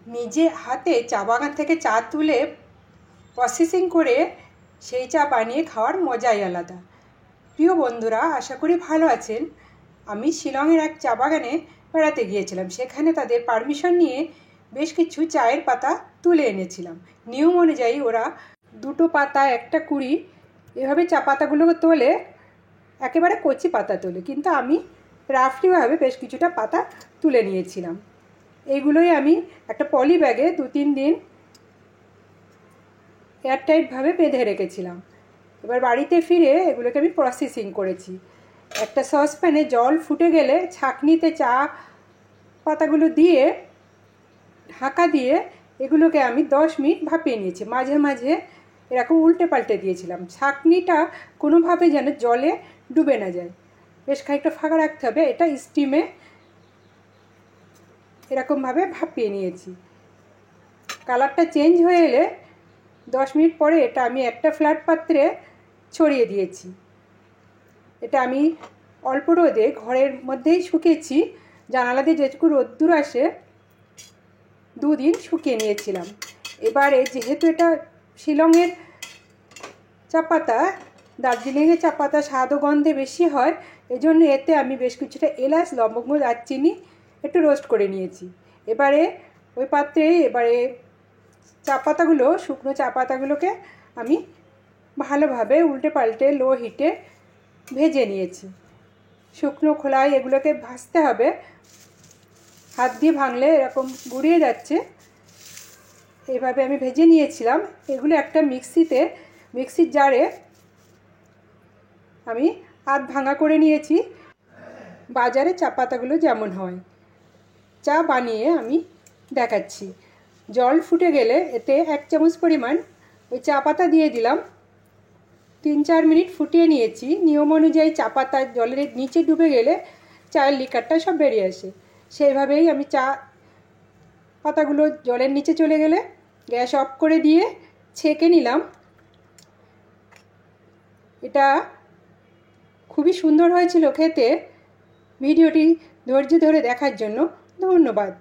নিজে হাতে চা বাগান থেকে চা তুলে প্রসেসিং করে সেই চা বানিয়ে খাওয়ার মজাই আলাদা। প্রিয় বন্ধুরা, আশা করি ভালো আছেন। আমি শিলংয়ের এক চা বাগানে বেড়াতে গিয়েছিলাম। সেখানে তাদের পারমিশন নিয়ে বেশ কিছু চায়ের পাতা তুলে এনেছিলাম। নিয়ম অনুযায়ী ওরা 2টো পাতা 1টা কুড়ি এভাবে চা পাতাগুলোকে তোলে, একেবারে কচি পাতা তোলে, কিন্তু আমি রাফলিভাবে বেশ কিছুটা পাতা তুলে নিয়েছিলাম। এইগুলোই আমি একটা পলি ব্যাগে 2-3 দিন এয়ারটাইটভাবে বেঁধে রেখেছিলাম। এবার বাড়িতে ফিরে এগুলোকে আমি প্রসেসিং করেছি। একটা সসপ্যানে জল ফুটে গেলে ছাঁকনিতে চা পাতাগুলো দিয়ে ঢাকা দিয়ে এগুলোকে আমি 10 মিনিট ভাপিয়ে নিয়েছি। মাঝে মাঝে এরকম উল্টে পাল্টে দিয়েছিলাম। ছাঁকনিটা কোনোভাবে যেন জলে ডুবে না যায়, বেশ খানিকটা ফাঁকা রাখতে হবে। এটা স্টিমে এরকমভাবে ভাপিয়ে নিয়েছি। কালারটা চেঞ্জ হয়ে এলে 10 মিনিট পরে এটা আমি একটা ফ্ল্যাট পাত্রে ছড়িয়ে দিয়েছি। এটা আমি অল্প রোদে ঘরের মধ্যেই শুকিয়েছি। জানালা দিয়ে যেটুকু রোদ্দুর আসে 2 দিন শুকিয়ে নিয়েছিলাম। এবারে যেহেতু এটা শিলংয়ের চা পাতা, দার্জিলিংয়ের চা পাতা স্বাদ ও গন্ধে বেশি হয়, এজন্য এতে আমি বেশ কিছুটা এলাচ, লবঙ্গ, দারচিনি একটু রোস্ট করে নিয়েছি। এবারে ওই পাত্রে চা পাতাগুলো, শুকনো চা পাতাগুলোকে আমি ভালোভাবে উল্টে পাল্টে লো হিটে ভেজে নিয়েছি। শুকনো খোলায় এগুলোকে ভাজতে হবে। হাত দিয়ে ভাঙলে এরকম গুঁড়িয়ে যাচ্ছে। এইভাবে আমি ভেজে নিয়েছিলাম। এগুলো একটা মিক্সির জারে আমি আধ ভাঙা করে নিয়েছি। বাজারে চা পাতাগুলো যেমন হয় চা বানিয়ে আমি দেখাচ্ছি। জল ফুটে গেলে এতে 1 চামচ পরিমাণ ওই চা পাতা দিয়ে দিলাম। 3-4 মিনিট ফুটিয়ে নিয়েছি। নিয়ম অনুযায়ী চা পাতা জলের নিচে ডুবে গেলে চায়ের লিকারটা সব বেরিয়ে আসে। সেইভাবেই আমি চা পাতাগুলো জলের নিচে চলে গেলে গ্যাস অফ করে দিয়ে ছেঁকে নিলাম। এটা খুবই সুন্দর হয়েছিল খেতে। ভিডিওটি ধৈর্য ধরে দেখার জন্য ধন্যবাদ।